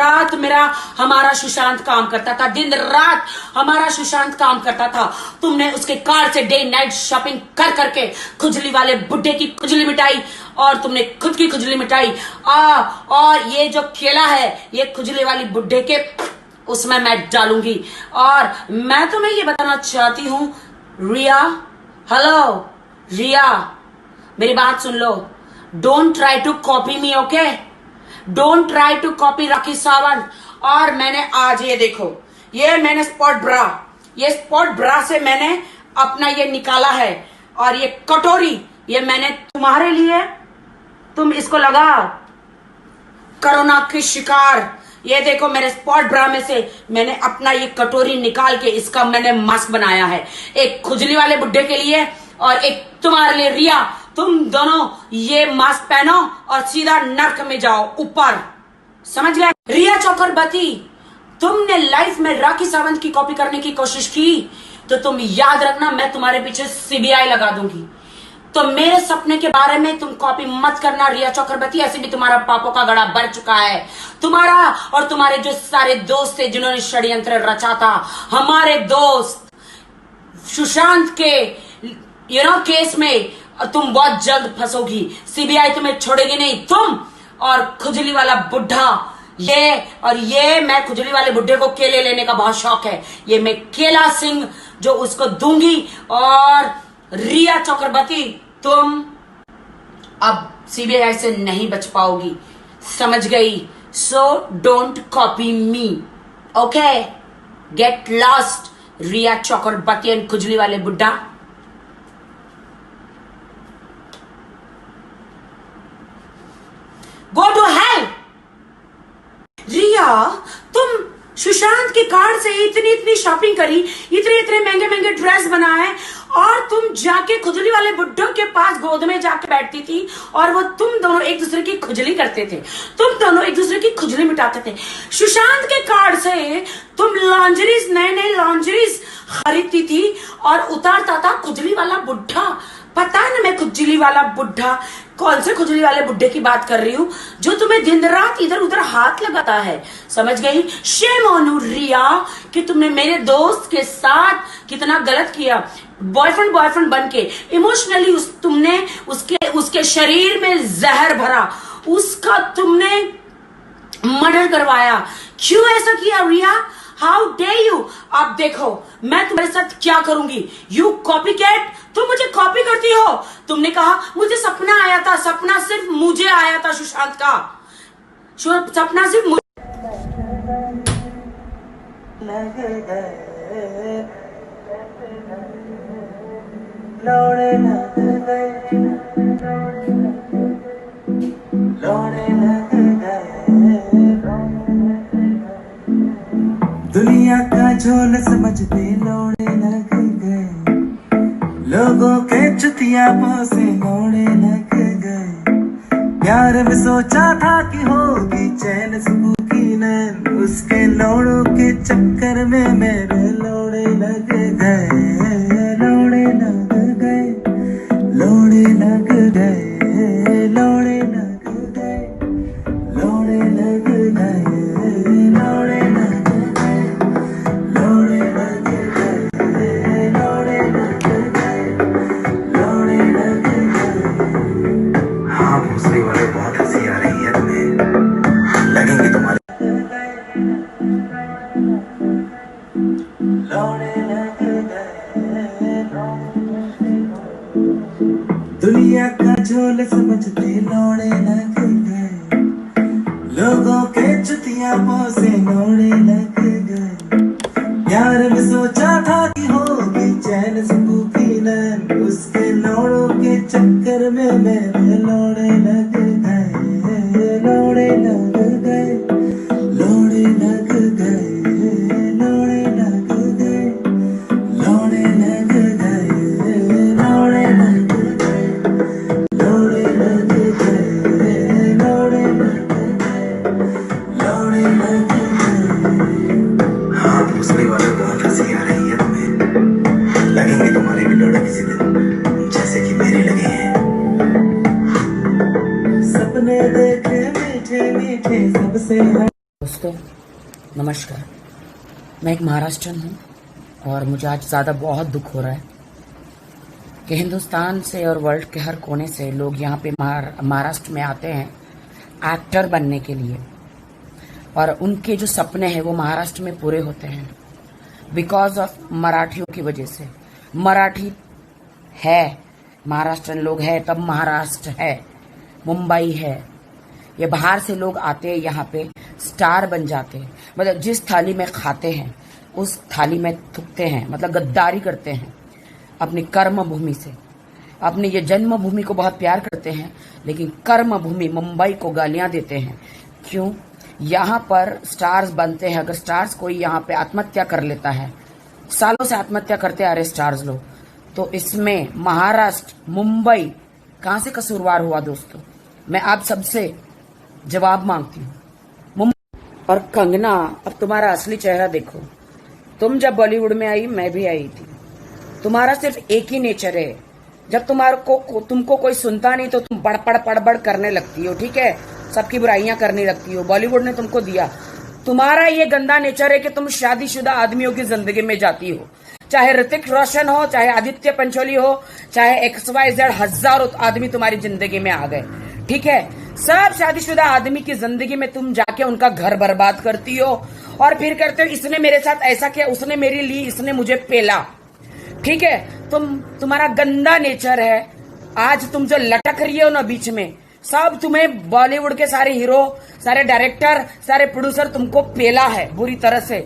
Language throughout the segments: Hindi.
रात हमारा सुशांत काम करता था, दिन रात हमारा सुशांत काम करता था। तुमने उसके कार से डे नाइट शॉपिंग कर करके खुजली वाले बुड्ढे की खुजली मिटाई और तुमने खुद की खुजली मिटाई। और ये जो केला है ये खुजली वाली बुड्ढे के उसमें मैं डालूंगी। और मैं तुम्हें ये बताना चाहती हूं रिया, हेलो रिया, मेरी बात सुन लो। Don't try to copy me, okay? Don't try to copy Rakhi Sawant. और मैंने आज ये देखो, ये मैंने स्पॉट ब्रा से मैंने अपना ये निकाला है। और ये कटोरी ये मैंने तुम्हारे लिए, तुम इसको लगाओ कोरोना की शिकार। ये देखो मेरे स्पॉट ब्रा में से मैंने अपना ये कटोरी निकाल के इसका मैंने मास्क बनाया है, एक खुजली वाले बुड्ढे के लिए और एक तुम्हारे लिए। रिया, तुम दोनों ये मास्क पहनो और सीधा नर्क में जाओ ऊपर, समझ गए? रिया चक्रवर्ती, तुमने लाइफ में राखी सावंत की कॉपी करने की कोशिश की तो तुम याद रखना मैं तुम्हारे पीछे सीबीआई लगा दूंगी। तो मेरे सपने के बारे में तुम कॉपी मत करना रिया चक्रवर्ती। ऐसे भी तुम्हारा पापों का गड़ा भर चुका है। तुम्हारा और तुम्हारे जो सारे दोस्त थे जिन्होंने षड्यंत्र रचा था, हमारे दोस्त सुशांत के केस में तुम बहुत जल्द फंसोगी। सीबीआई तुम्हें छोड़ेगी नहीं, तुम और खुजली वाला बुढ़ा। ये मैं खुजली वाले बुढ़े को केले लेने का बहुत शौक है, ये मैं केला सिंह जो उसको दूंगी। और रिया चक्रवर्ती, तुम अब सीबीआई से नहीं बच पाओगी, समझ गई? So don't copy me, okay? Get lost Riya Chakraborty and खुजली वाले बुड्ढा। Go to hell. रिया, तुम सुशांत के कार्ड से इतनी शॉपिंग करी, इतने महंगे ड्रेस बनाए और तुम जाके खुजली वाले बुड्ढों के पास गोद में जाके बैठती थी और वो तुम दोनों एक दूसरे की खुजली करते थे, तुम दोनों एक दूसरे की खुजली मिटाते थे। सुशांत के कार्ड से तुम लॉन्जरीज, नए लॉन्जरीज खरीदती थी और उतारता था खुजली वाला बुड्ढा। पता है ना मैं खुजली वाला बुड्ढा, कौन से खुजली वाले बुड्ढे की बात कर रही हूँ जो तुम्हें दिन रात इधर उधर हाथ लगाता है, समझ गई? शेम ऑन यू रिया कि तुमने मेरे दोस्त के साथ कितना गलत किया। बॉयफ्रेंड बन के इमोशनली तुमने उसके शरीर में जहर भरा, उसका तुमने मर्डर करवाया। क्यों ऐसा किया रिया? How day you? अब देखो मैं तुम्हारे साथ क्या करूंगी। यू कॉपी कैट, तुम मुझे कॉपी करती हो। तुमने कहा मुझे सपना आया था, सपना सिर्फ मुझे आया था सुशांत का, सपना सिर्फ मुझे। दुनिया का झोल समझते लौड़े लग गए, लोगों के चुतियापों से लौड़े लग गए। प्यार में सोचा था कि होगी चैन सुकून की नैन, उसके लौड़ों के चक्कर में मेरे लौड़े लग गए, लौड़े लग गए, लौड़े लग गए, लौड़े लग गए, लौड़े लग गए, लौड़े लग गए, लौड़े लग गए, लौड़े लग गए, लौड़े लग गए। हाँ भोसड़ी वाले, बहुत हंसी आ रही है तुम्हें, लगेंगे तुम्हारे। लौड़े लग गए, दुनिया का झोल समझते लौड़े लग गए, लोगों के चुतियापों से लौड़े लग गए। प्यार में सोचा था कि होगी चैन सुकून की नैन, उसके लौड़ों के चक्कर में मेरे लौड़े लग गए, लौड़े लग गए, लौड़े लग गए, लौड़े लग गए, लौड़े लग गए, लौड़े लग गए, लौड़े लग गए, लौड़े लग गए, लौड़े लग गए। हाँ भोसड़ी वाले, बहुत हंसी आ रही है तुम्हें, लगेंगे तुम्हारे भी लौड़े किसी दिन, जैसे कि मेरे लगे हैं। सपने देखे मीठे मीठे दोस्तों नमस्कार। मैं एक महाराष्ट्रन हूँ और मुझे आज ज़्यादा बहुत दुख हो रहा है कि हिंदुस्तान से और वर्ल्ड के हर कोने से लोग यहाँ पे महाराष्ट्र में आते हैं एक्टर बनने के लिए, और उनके जो सपने हैं वो महाराष्ट्र में पूरे होते हैं बिकॉज ऑफ मराठियों की वजह से। मराठी है, महाराष्ट्रन लोग हैं तब महाराष्ट्र है, मुंबई है। ये बाहर से लोग आते हैं यहाँ पे, स्टार बन जाते हैं, मतलब जिस थाली में खाते हैं उस थाली में थूकते हैं, मतलब गद्दारी करते हैं अपनी कर्म भूमि से। अपनी ये जन्मभूमि को बहुत प्यार करते हैं लेकिन कर्म भूमि मुंबई को गालियां देते हैं। क्यों? यहाँ पर स्टार्स बनते हैं। अगर स्टार्स कोई यहाँ पे आत्महत्या कर लेता है, सालों से आत्महत्या करते आ रहे स्टार्स लोग, तो इसमें महाराष्ट्र, मुंबई कहाँ से कसूरवार हुआ? दोस्तों मैं आप सबसे जवाब मांगती हूँ। और कंगना, अब तुम्हारा असली चेहरा देखो। तुम जब बॉलीवुड में आई, मैं भी आई थी। तुम्हारा सिर्फ एक ही नेचर है, जब तुमको कोई सुनता नहीं तो तुम बड़बड़ करने लगती हो, ठीक है? सबकी बुराइयां करने लगती हो। बॉलीवुड ने तुमको दिया। तुम्हारा ये गंदा नेचर है कि तुम शादीशुदा आदमियों की जिंदगी में जाती हो, चाहे ऋतिक रोशन हो, चाहे आदित्य पंचोली हो, चाहे XYZ, हजारों आदमी तुम्हारी जिंदगी में आ गए, ठीक है? सब शादीशुदा आदमी की जिंदगी में तुम जाके उनका घर बर्बाद करती हो और फिर कहते हो इसने मेरे साथ ऐसा किया, उसने मेरी ली, इसने मुझे पेला, ठीक है? तुम्हारा गंदा नेचर है। आज तुम जो लटक रही हो ना बीच में, सब तुम्हें बॉलीवुड के सारे हीरो, सारे डायरेक्टर, सारे प्रोड्यूसर तुमको पेला है बुरी तरह से,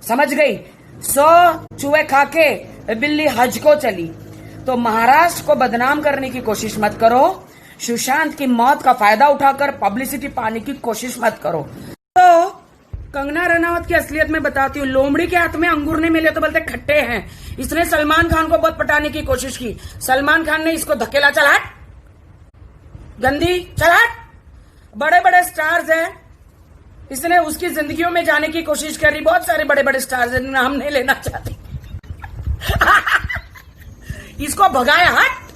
समझ गई? 100 चूहे खा के बिल्ली हज को चली। तो महाराष्ट्र को बदनाम करने की कोशिश मत करो। सुशांत की मौत का फायदा उठाकर पब्लिसिटी पाने की कोशिश मत करो। तो कंगना रनावत की असलियत में बताती हूँ। लोमड़ी के हाथ में अंगूर नहीं मिले तो बोलते खट्टे हैं। इसने सलमान खान को बहुत पटाने की कोशिश की। सलमान खान ने इसको धकेला, चल हट गंदी, चल हट। बड़े बड़े स्टार्स हैं, इसने उसकी जिंदगियों में जाने की कोशिश करी। बहुत सारे बड़े बड़े स्टार्स हैं, नाम नहीं लेना चाहती। इसको भगाया, हट।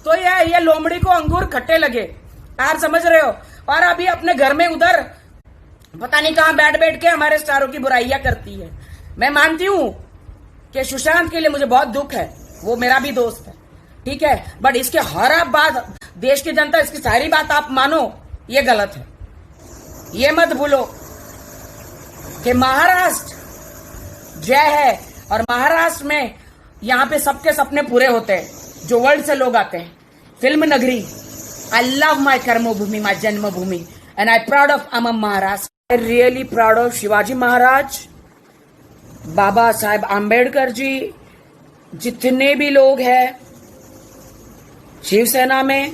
तो ये लोमड़ी को अंगूर खट्टे लगे, आप समझ रहे हो? और अभी अपने घर में उधर पता नहीं कहां बैठ के हमारे स्टारों की बुराइयां करती है। मैं मानती हूं कि सुशांत के लिए मुझे बहुत दुख है, वो मेरा भी दोस्त है, ठीक है? बट इसके हर आप बात, देश की जनता इसकी सारी बात आप मानो, ये गलत है। ये मत भूलो कि महाराष्ट्र जय है, और महाराष्ट्र में यहां पे सबके सपने पूरे होते हैं जो वर्ल्ड से लोग आते हैं। फिल्म नगरी, आई लव माई कर्मभूमि, माई जन्मभूमि, and I proud of I am Maharashtra. I really proud of Shivaji Maharaj, Baba Saheb Ambedkar ji, जितने भी लोग हैं शिवसेना में।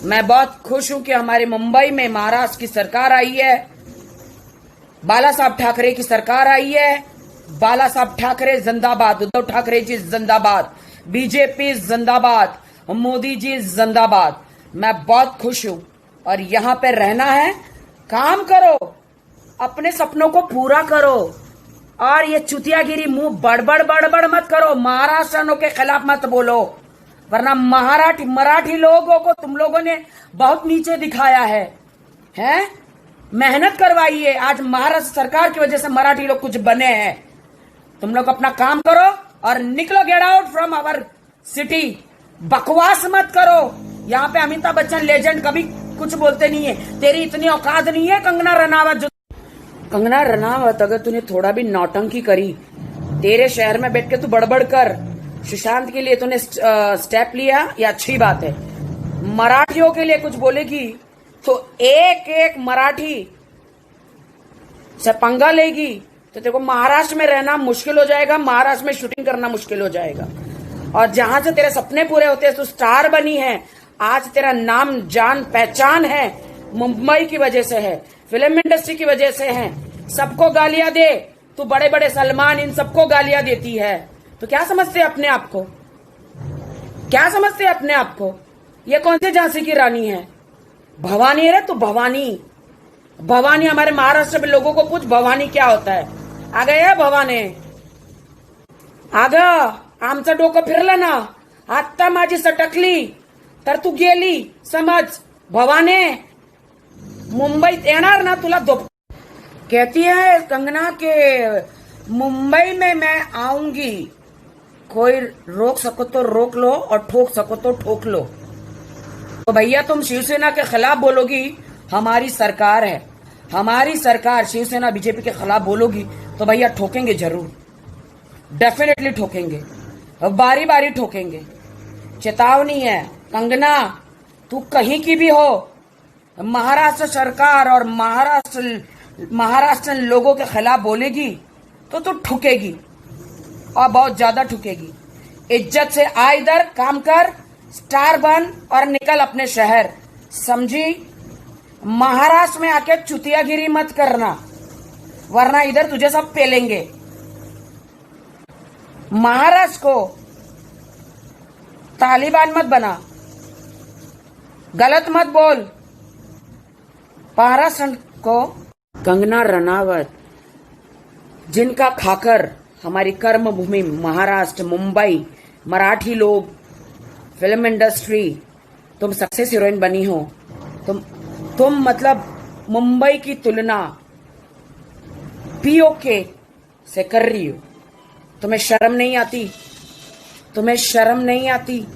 मैं बहुत खुश हूं कि हमारे मुंबई में महाराष्ट्र की सरकार आई है, बाला साहब ठाकरे की सरकार आई है। बाला साहब ठाकरे जिंदाबाद, उद्धव ठाकरे जी जिंदाबाद, बीजेपी जिंदाबाद, मोदी जी जिंदाबाद। मैं बहुत खुश हूं और यहां पे रहना है। काम करो, अपने सपनों को पूरा करो, और ये चुतियागिरी मुंह बड़बड़ मत करो। महाराष्ट्रनों के खिलाफ मत बोलो, वरना मराठी लोगों को तुम लोगों ने बहुत नीचे दिखाया है, हैं? मेहनत करवाई है। आज महाराष्ट्र सरकार की वजह से मराठी लोग कुछ बने हैं। तुम लोग अपना काम करो और निकलो, get out from our city. बकवास मत करो। यहाँ पे अमिताभ बच्चन लेजेंड कभी कुछ बोलते नहीं है। तेरी इतनी औकात नहीं है कंगना रनावत। कंगना रनावत, अगर तूने थोड़ा भी नौटंकी करी, तेरे शहर में बैठ के तू बड़बड़ कर, सुशांत के लिए तूने स्टेप लिया, ये अच्छी बात है। मराठियों के लिए कुछ बोलेगी तो एक एक मराठी से पंगा लेगी तो तेरे को महाराष्ट्र में रहना मुश्किल हो जाएगा, महाराष्ट्र में शूटिंग करना मुश्किल हो जाएगा। और जहां से तेरे सपने पूरे होते हैं, तू स्टार बनी है, आज तेरा नाम जान पहचान है, मुंबई की वजह से है, फिल्म इंडस्ट्री की वजह से है। सबको गालियां दे, तू बड़े बड़े सलमान, इन सबको गालियां देती है। तो क्या समझते अपने आप को? क्या समझते अपने आप को? ये कौन सी झांसी की रानी है? भवानी है रे तू, भवानी। भवानी हमारे महाराष्ट्र में लोगों को पूछ, भवानी क्या होता है? आ गया भवाने, आमचं डोकं फिरलं ना, आत्ता माझी सटकली तर तू गेली, समज. भवाने, मुंबईत येणार ना तुला कहती है कंगना के मुंबई में मैं आऊंगी, कोई रोक सको तो रोक लो और ठोक सको तो ठोक लो। तो भैया तुम शिवसेना के खिलाफ बोलोगी, हमारी सरकार है, हमारी सरकार शिवसेना बीजेपी के खिलाफ बोलोगी तो भैया ठोकेंगे जरूर, डेफिनेटली ठोकेंगे, बारी बारी ठोकेंगे। चेतावनी है कंगना, तू कहीं की भी हो, महाराष्ट्र सरकार और महाराष्ट्र लोगों के खिलाफ बोलेगी तो तू ठुकेगी और बहुत ज्यादा ठुकेगी। इज्जत से आ, इधर काम कर, स्टार बन और निकल अपने शहर, समझी? महाराष्ट्र में आके चुतियागिरी मत करना, वरना इधर तुझे सब पेलेंगे। महाराष्ट्र को तालिबान मत बना, गलत मत बोल। महाराष्ट्र को कंगना रनावत, जिनका खाकर हमारी कर्म भूमि महाराष्ट्र, मुंबई, मराठी लोग, फिल्म इंडस्ट्री, तुम सक्सेस हीरोइन बनी हो। तुम मतलब मुंबई की तुलना पीओके से कर रही हो। तुम्हें शर्म नहीं आती? तुम्हें शर्म नहीं आती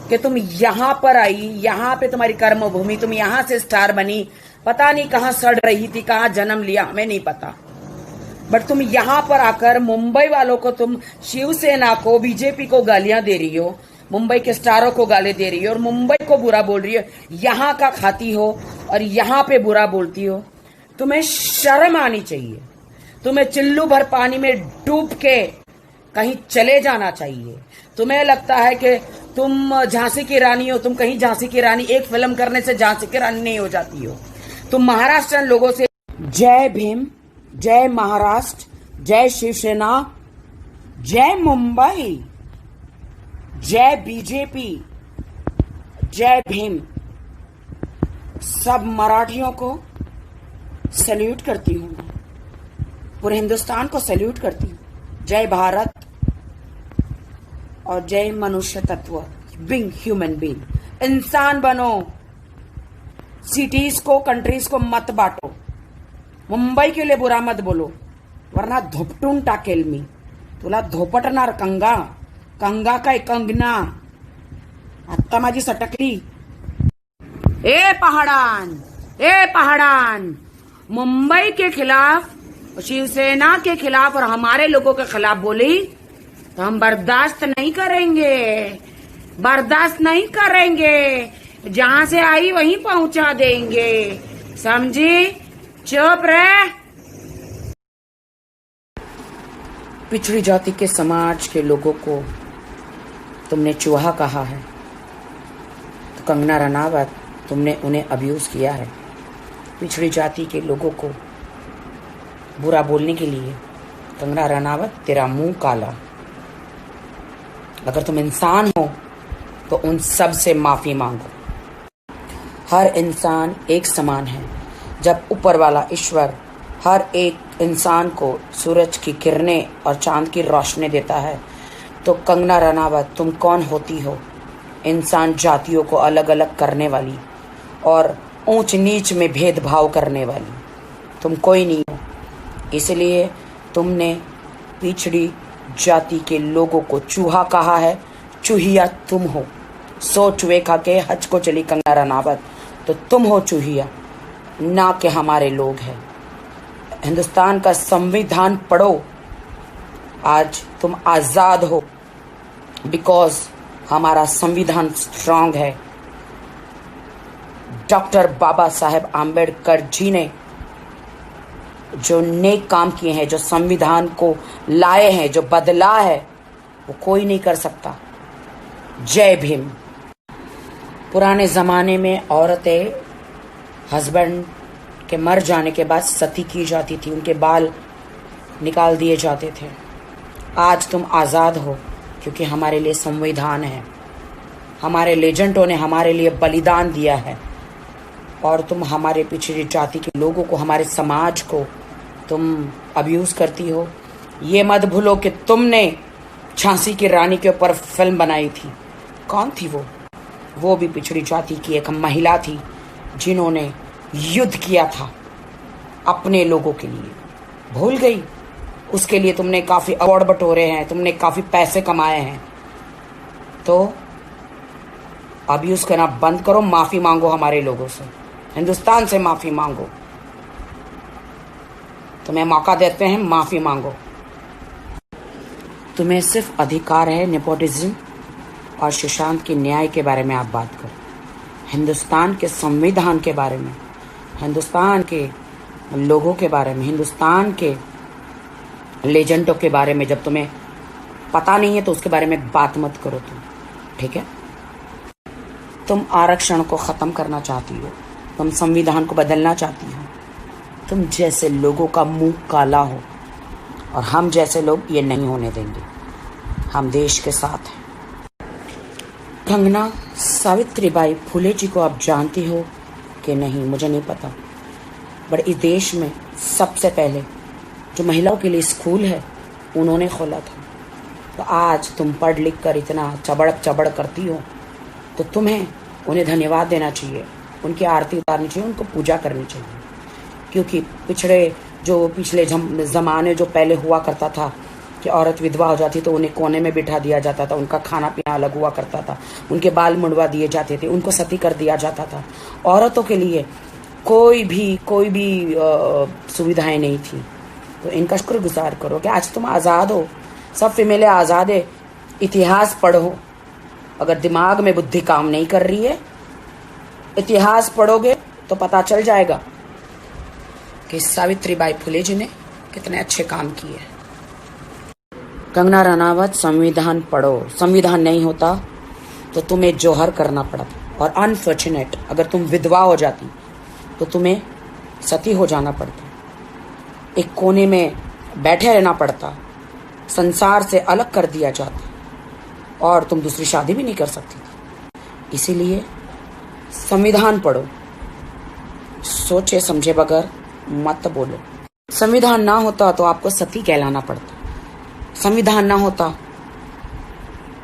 कि तुम यहां पर आई, यहां पे तुम्हारी कर्म भूमि, तुम यहां से स्टार बनी, पता नहीं कहां सड़ रही थी, कहां जन्म लिया, हमें नहीं पता, बट तुम यहां पर आकर मुंबई वालों को, तुम शिवसेना को, बीजेपी को गालियां दे रही हो, मुंबई के स्टारों को गाली दे रही हो और मुंबई को बुरा बोल रही हो, यहां का खाती हो और यहां पे बुरा बोलती हो। तुम्हें शर्म आनी चाहिए। तुम्हें चिल्लू भर पानी में डूब के कहीं चले जाना चाहिए। तुम्हें लगता है कि तुम झांसी की रानी हो, तुम कहीं झांसी की रानी, एक फिल्म करने से झांसी की रानी नहीं हो जाती हो। तुम महाराष्ट्र लोगों से जय भीम, जय महाराष्ट्र, जय शिवसेना, जय मुंबई, जय बीजेपी, जय भीम, सब मराठियों को सैल्यूट करती हूं, पूरे हिंदुस्तान को सैल्यूट करती हूं। जय भारत और जय मनुष्य तत्व, बीइंग ह्यूमन बीइंग। इंसान बनो, सिटीज को, कंट्रीज को मत बांटो। मुंबई के लिए बुरा मत बोलो, वरना धोपटून टाकेल मी, तुला धोपटणार कंगा, कंगा काय कंगना। आता माझी सटकली। ए पहाड़ान, मुंबई के खिलाफ, शिवसेना के खिलाफ और हमारे लोगों के खिलाफ बोली तो हम बर्दाश्त नहीं करेंगे, बर्दाश्त नहीं करेंगे। जहां से आई वहीं पहुंचा देंगे, समझी? चुप रहे। पिछड़ी जाति के समाज के लोगों को तुमने चूहा कहा है, तो कंगना रनावत, तुमने उन्हें अब्यूज किया है। पिछड़ी जाति के लोगों को बुरा बोलने के लिए कंगना रनावत, तेरा मुंह काला। अगर तुम इंसान हो तो उन सब से माफी मांगो। हर इंसान एक समान है। जब ऊपर वाला ईश्वर हर एक इंसान को सूरज की किरणें और चांद की रोशनी देता है, तो कंगना रनावत, तुम कौन होती हो? इंसान जातियों को अलग अलग करने वाली और ऊंच नीच में भेदभाव करने वाली तुम कोई नहीं हो। इसलिए तुमने पिछड़ी जाति के लोगों को चूहा कहा है। चूहिया तुम हो। सोच वेखा के हज को चली कंगना रनावत, तो तुम हो चूहिया, ना कि हमारे लोग हैं। हिंदुस्तान का संविधान पढ़ो। आज तुम आजाद हो बिकॉज हमारा संविधान स्ट्रांग है। डॉक्टर बाबा साहेब आम्बेडकर जी ने जो नेक काम किए हैं, जो संविधान को लाए हैं, जो बदला है, वो कोई नहीं कर सकता। जय भीम। पुराने ज़माने में औरतें हस्बैंड के मर जाने के बाद सती की जाती थी, उनके बाल निकाल दिए जाते थे। आज तुम आज़ाद हो क्योंकि हमारे लिए संविधान है, हमारे लेजेंडों ने हमारे लिए बलिदान दिया है। और तुम हमारे पिछड़ी जाति के लोगों को, हमारे समाज को तुम अब्यूज़ करती हो। ये मत भूलो कि तुमने झांसी की रानी के ऊपर फिल्म बनाई थी। कौन थी वो? वो भी पिछड़ी जाति की एक महिला थी जिन्होंने युद्ध किया था अपने लोगों के लिए। भूल गई? उसके लिए तुमने काफी अवार्ड बटोरे हैं, तुमने काफी पैसे कमाए हैं। तो अभी उसका ना बंद करो, माफी मांगो हमारे लोगों से, हिंदुस्तान से माफी मांगो। तुम्हें मौका देते हैं, माफी मांगो। तुम्हें सिर्फ अधिकार है नेपोटिज्म और सुशांत के न्याय के बारे में आप बात करो, हिंदुस्तान के संविधान के बारे में, हिंदुस्तान के लोगों के बारे में, हिंदुस्तान के लेजेंडों के बारे में। जब तुम्हें पता नहीं है तो उसके बारे में बात मत करो तुम, ठीक है? तुम आरक्षण को खत्म करना चाहती हो, तुम संविधान को बदलना चाहती हो, तुम जैसे लोगों का मुंह काला हो, और हम जैसे लोग ये नहीं होने देंगे। हम देश के साथ हैं। कंगना, सावित्रीबाई फुले जी को आप जानती हो कि नहीं मुझे नहीं पता, बट इस देश में सबसे पहले जो महिलाओं के लिए स्कूल है उन्होंने खोला था। तो आज तुम पढ़ लिख कर इतना चबड़ करती हो तो तुम्हें उन्हें धन्यवाद देना चाहिए, उनकी आरती उतारनी चाहिए, उनको पूजा करनी चाहिए। क्योंकि पिछले ज़माने जो पहले हुआ करता था कि औरत विधवा हो जाती तो उन्हें कोने में बिठा दिया जाता था, उनका खाना पीना अलग हुआ करता था, उनके बाल मुंडवा दिए जाते थे, उनको सती कर दिया जाता था। औरतों के लिए कोई भी सुविधाएं नहीं थी। तो इनका शुक्रगुजार करो कि आज तुम आज़ाद हो, सब फीमेलें आज़ाद है। इतिहास पढ़ो, अगर दिमाग में बुद्धि काम नहीं कर रही है, इतिहास पढ़ोगे तो पता चल जाएगा कि सावित्रीबाई फुले जी ने कितने अच्छे काम किए। कंगना रनावत, संविधान पढ़ो। संविधान नहीं होता तो तुम्हें जौहर करना पड़ता, और अनफॉर्चुनेट अगर तुम विधवा हो जाती तो तुम्हें सती हो जाना पड़ता, एक कोने में बैठे रहना पड़ता, संसार से अलग कर दिया जाता, और तुम दूसरी शादी भी नहीं कर सकती थी। इसीलिए संविधान पढ़ो, सोचे समझे बगैर मत बोलो। संविधान ना होता तो आपको सती कहलाना पड़ता, संविधान ना होता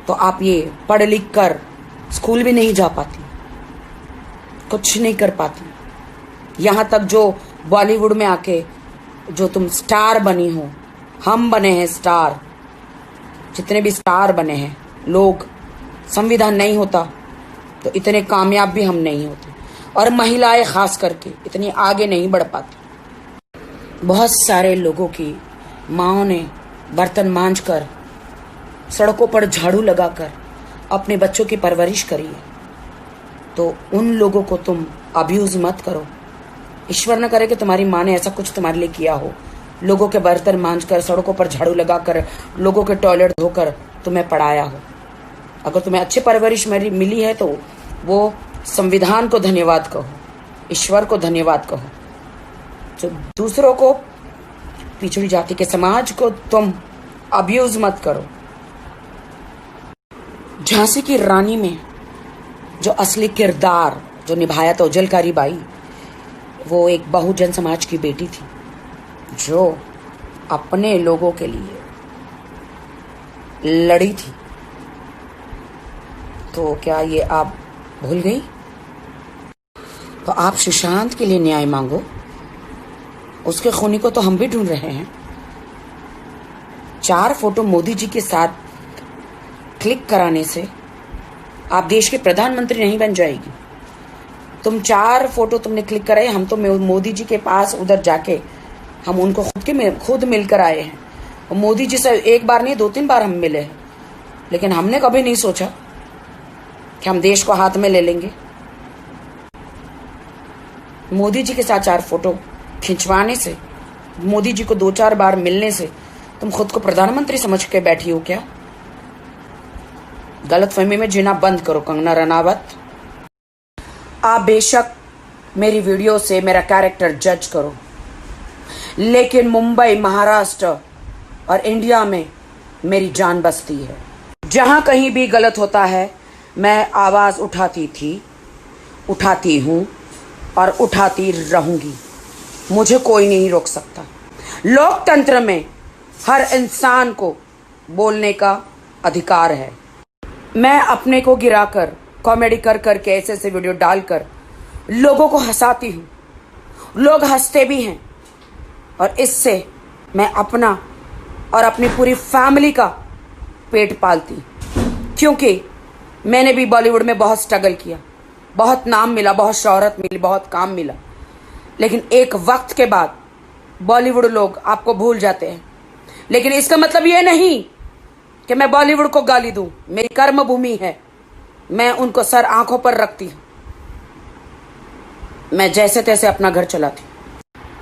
तो आप ये पढ़ लिख कर स्कूल भी नहीं जा पाती, कुछ नहीं कर पाती। यहाँ तक जो बॉलीवुड में आके जो तुम स्टार बनी हो, हम बने हैं स्टार, जितने भी स्टार बने हैं लोग, संविधान नहीं होता तो इतने कामयाब भी हम नहीं होते, और महिलाएं खास करके इतनी आगे नहीं बढ़ पाती। बहुत सारे लोगों की माँओं ने बर्तन मांजकर, सड़कों पर झाड़ू लगाकर अपने बच्चों की परवरिश करी है। तो उन लोगों को तुम अब्यूज मत करो। ईश्वर न करे कि तुम्हारी माँ ने ऐसा कुछ तुम्हारे लिए किया हो, लोगों के बर्तन मांजकर, सड़कों पर झाड़ू लगाकर, लोगों के टॉयलेट धोकर तुम्हें पढ़ाया हो। अगर तुम्हें अच्छी परवरिश मिली है तो वो संविधान को धन्यवाद कहो, ईश्वर को धन्यवाद कहो। जो दूसरों को, पिछड़ी जाति के समाज को तुम अब्यूज मत करो। झांसी की रानी में जो असली किरदार जो निभाया था झलकारी बाई, वो एक बहुजन समाज की बेटी थी जो अपने लोगों के लिए लड़ी थी। तो क्या ये आप भूल गई? तो आप सुशांत के लिए न्याय मांगो, उसके खूनी को तो हम भी ढूंढ रहे हैं। 4 फोटो मोदी जी के साथ क्लिक कराने से आप देश के प्रधानमंत्री नहीं बन जाएगी। तुम 4 फोटो तुमने क्लिक कराए, हम तो मोदी जी के पास उधर जाके हम उनको खुद मिलकर आए हैं, और मोदी जी से एक बार नहीं 2-3 बार हम मिले हैं, लेकिन हमने कभी नहीं सोचा कि हम देश को हाथ में ले लेंगे। मोदी जी के साथ 4 फोटो खिंचवाने से, मोदी जी को 2-4 बार मिलने से तुम खुद को प्रधानमंत्री समझ के बैठी हो क्या? गलतफहमी में जीना बंद करो कंगना रनावत। आप बेशक मेरी वीडियो से मेरा कैरेक्टर जज करो, लेकिन मुंबई, महाराष्ट्र और इंडिया में मेरी जान बसती है। जहां कहीं भी गलत होता है मैं आवाज उठाती थी, उठाती हूं और उठाती रहूंगी। मुझे कोई नहीं रोक सकता। लोकतंत्र में हर इंसान को बोलने का अधिकार है। मैं अपने को गिराकर, कॉमेडी कर करके, ऐसे वीडियो डालकर लोगों को हंसाती हूँ। लोग हंसते भी हैं, और इससे मैं अपना और अपनी पूरी फैमिली का पेट पालती, क्योंकि मैंने भी बॉलीवुड में बहुत स्ट्रगल किया, बहुत नाम मिला, बहुत शोहरत मिली, बहुत काम मिला, लेकिन एक वक्त के बाद बॉलीवुड लोग आपको भूल जाते हैं। लेकिन इसका मतलब ये नहीं कि मैं बॉलीवुड को गाली दूं, मेरी कर्म भूमि है, मैं उनको सर आंखों पर रखती हूं, मैं जैसे तैसे अपना घर चलाती हूं।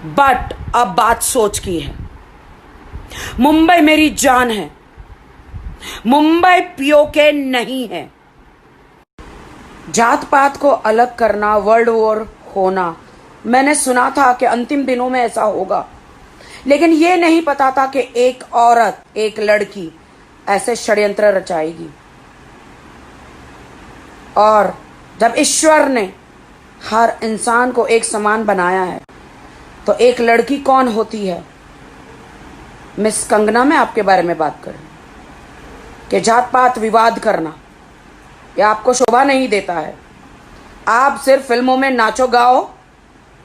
बट अब बात सोच की है। मुंबई मेरी जान है, मुंबई पीओके नहीं है। जात पात को अलग करना, वर्ल्ड वॉर होना, मैंने सुना था कि अंतिम दिनों में ऐसा होगा, लेकिन यह नहीं पता था कि एक औरत, एक लड़की ऐसे षड्यंत्र रचाएगी। और जब ईश्वर ने हर इंसान को एक समान बनाया है, तो एक लड़की कौन होती है? मिस कंगना, मैं आपके बारे में बात कर रही हूं कि जात पात विवाद करना यह आपको शोभा नहीं देता है। आप सिर्फ फिल्मों में नाचो गाओ,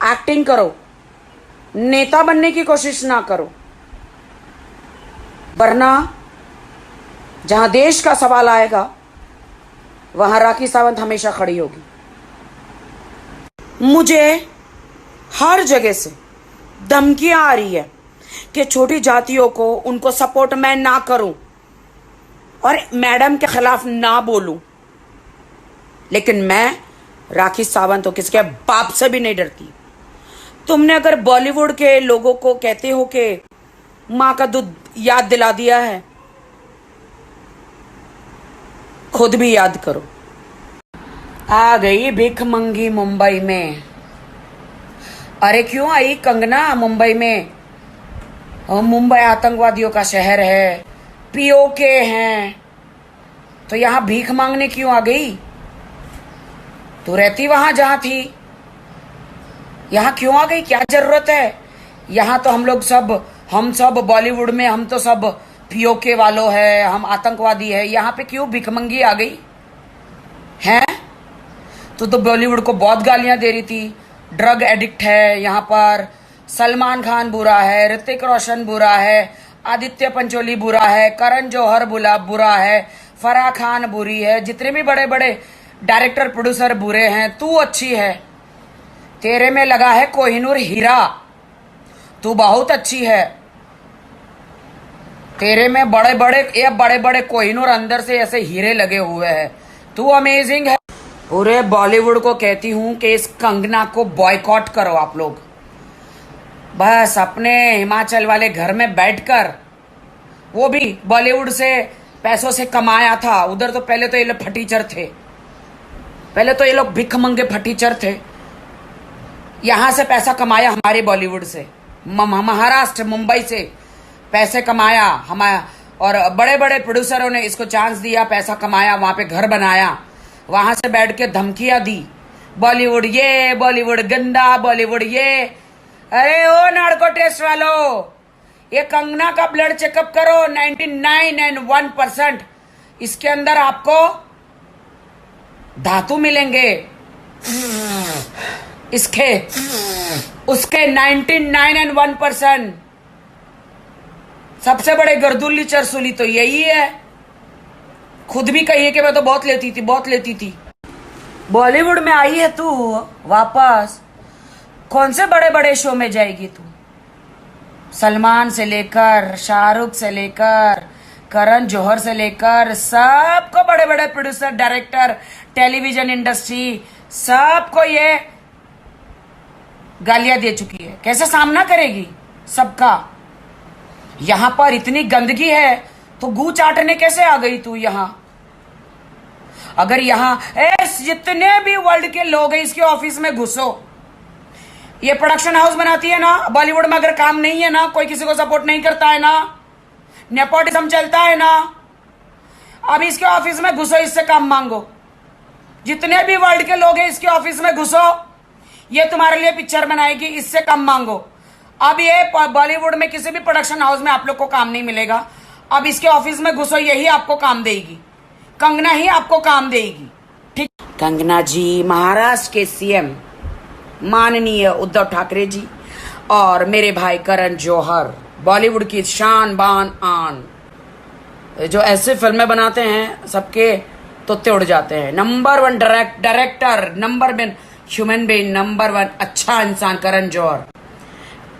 एक्टिंग करो, नेता बनने की कोशिश ना करो, वरना जहां देश का सवाल आएगा वहां राखी सावंत हमेशा खड़ी होगी। मुझे हर जगह से धमकियां आ रही है कि छोटी जातियों को, उनको सपोर्ट मैं ना करूं और मैडम के खिलाफ ना बोलूं, लेकिन मैं राखी सावंत हो किसके बाप से भी नहीं डरती। तुमने अगर बॉलीवुड के लोगों को कहते हो कि मां का दूध याद दिला दिया है, खुद भी याद करो। आ गई भिख मंगी मुंबई में। अरे क्यों आई कंगना मुंबई में? मुंबई आतंकवादियों का शहर है, पीओके हैं, तो यहां भीख मांगने क्यों आ गई? तू रहती वहां जहां थी, यहां क्यों आ गई? क्या जरूरत है? यहां तो हम सब बॉलीवुड में हम तो सब पीओके वालों है, हम आतंकवादी है, यहां पे क्यों भिखमंगी आ गई हैं? तू तो बॉलीवुड को बहुत गालियां दे रही थी, ड्रग एडिक्ट है यहाँ पर, सलमान खान बुरा है, ऋतिक रोशन बुरा है, आदित्य पंचोली बुरा है, करण जौहर बुरा है, फराह खान बुरी है, जितने भी बड़े बड़े डायरेक्टर प्रोड्यूसर बुरे हैं, तू अच्छी है। तेरे में लगा है कोहिनूर हीरा, तू बहुत अच्छी है। तेरे में बड़े बड़े कोहिनूर अंदर से ऐसे हीरे लगे हुए हैं, तू अमेजिंग है। पूरे बॉलीवुड को कहती हूं कि इस कंगना को बॉयकॉट करो आप लोग। बस अपने हिमाचल वाले घर में बैठकर, वो भी बॉलीवुड से पैसों से कमाया था, उधर तो पहले तो ये लोग फटीचर थे, पहले तो ये लोग भिख मंगे फटीचर थे। यहां से पैसा कमाया हमारे बॉलीवुड से, महाराष्ट्र मुंबई से पैसे कमाया हमारा, और बड़े बड़े प्रोड्यूसरों ने इसको चांस दिया, पैसा कमाया, वहां पे घर बनाया, वहां से बैठ के धमकियां दी, बॉलीवुड ये, बॉलीवुड गंदा, बॉलीवुड ये। अरे ओ नार्को टेस्ट वालों, ये कंगना का ब्लड चेकअप करो, 99.1%, इसके अंदर आपको धातु मिलेंगे, उसके 99.1%। सबसे बड़े गर्दुल्ली चरसुली तो यही है। खुद भी कहिए कि मैं तो बहुत लेती थी। बॉलीवुड में आई है तू वापस, कौन से बड़े बड़े शो में जाएगी तू? सलमान से लेकर, शाहरुख से लेकर, करण जौहर से लेकर, सबको बड़े बड़े प्रोड्यूसर, डायरेक्टर, टेलीविजन इंडस्ट्री, सबको ये गालियां दे चुकी है। कैसे सामना करेगी सबका? यहां पर इतनी गंदगी है तो गू चाटने कैसे आ गई तू यहां? अगर यहां जितने भी वर्ल्ड के लोग हैं, इसके ऑफिस में घुसो। ये प्रोडक्शन हाउस बनाती है ना, बॉलीवुड में अगर काम नहीं है ना, कोई किसी को सपोर्ट नहीं करता है ना, नेपोटिज्म चलता है ना, अब इसके ऑफिस में घुसो, इससे काम मांगो। जितने भी वर्ल्ड के लोग हैं, इसके ऑफिस में घुसो, ये तुम्हारे लिए पिक्चर बनाएगी, इससे काम मांगो। अब ये बॉलीवुड में किसी भी प्रोडक्शन हाउस में आप लोग को काम नहीं मिलेगा, अब इसके ऑफिस में घुसो, यही आपको काम देगी, कंगना ही आपको काम देगी। ठीक? कंगना जी, महाराष्ट्र के सीएम माननीय उद्धव ठाकरे जी, और मेरे भाई करण जौहर, बॉलीवुड की शान बान आन, जो ऐसे फिल्में बनाते हैं सबके तोते उड़ जाते हैं। Number 1 director, number 1 human being, number 1 अच्छा इंसान करण जौहर।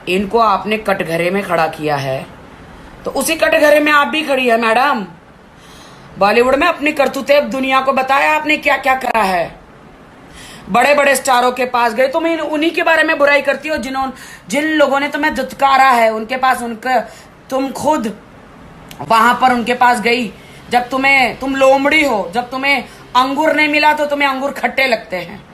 इनको आपने कटघरे में खड़ा किया है, तो उसी कटघरे में आप भी खड़ी है मैडम। बॉलीवुड में अपनी करतूतें दुनिया को बताया आपने क्या क्या करा है। बड़े बड़े स्टारों के पास गए, तुम उन्हीं के बारे में बुराई करती हो जिन लोगों ने तुम्हें दुत्कारा है। उनके पास तुम खुद वहां पर उनके पास गई जब तुम लोमड़ी हो, जब तुम्हें अंगूर नहीं मिला तो तुम्हें अंगूर खट्टे लगते हैं।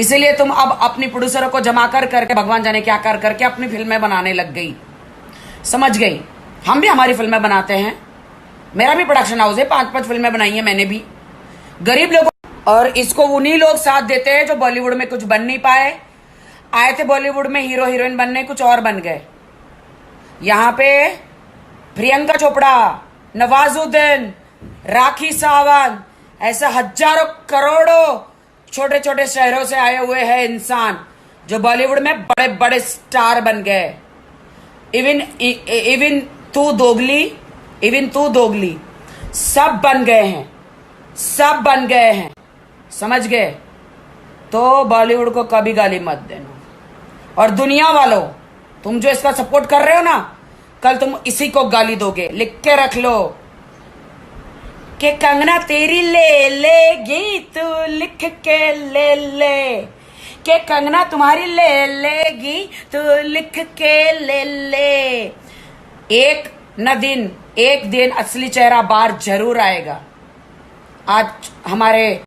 इसीलिए तुम अब अपनी प्रोड्यूसरों को जमा कर करके भगवान जाने क्या कर करके अपनी फिल्में बनाने लग गई। समझ गई, हम भी हमारी फिल्में बनाते हैं, मेरा भी प्रोडक्शन हाउस है, 5-5 फिल्में बनाई है मैंने भी, गरीब लोगों। और इसको उन्हीं लोग साथ देते हैं जो बॉलीवुड में कुछ बन नहीं पाए। आए थे बॉलीवुड में हीरो हीरोइन बनने, कुछ और बन गए। यहाँ पे प्रियंका चोपड़ा, नवाजुद्दीन, राखी सावंत, ऐसा हजारों करोड़ों छोटे छोटे शहरों से आए हुए हैं इंसान जो बॉलीवुड में बड़े बड़े स्टार बन गए। इवन तू दोगली सब बन गए हैं, सब बन गए हैं। समझ गए? तो बॉलीवुड को कभी गाली मत देना। और दुनिया वालों, तुम जो इसका सपोर्ट कर रहे हो ना, कल तुम इसी को गाली दोगे। लिख के रख लो कि कंगना तेरी ले लेगी, तू लिख के ले ले, कि कंगना तुम्हारी ले लेगी, तू लिख के ले ले। एक दिन असली चेहरा बाहर जरूर आएगा। आज हमारे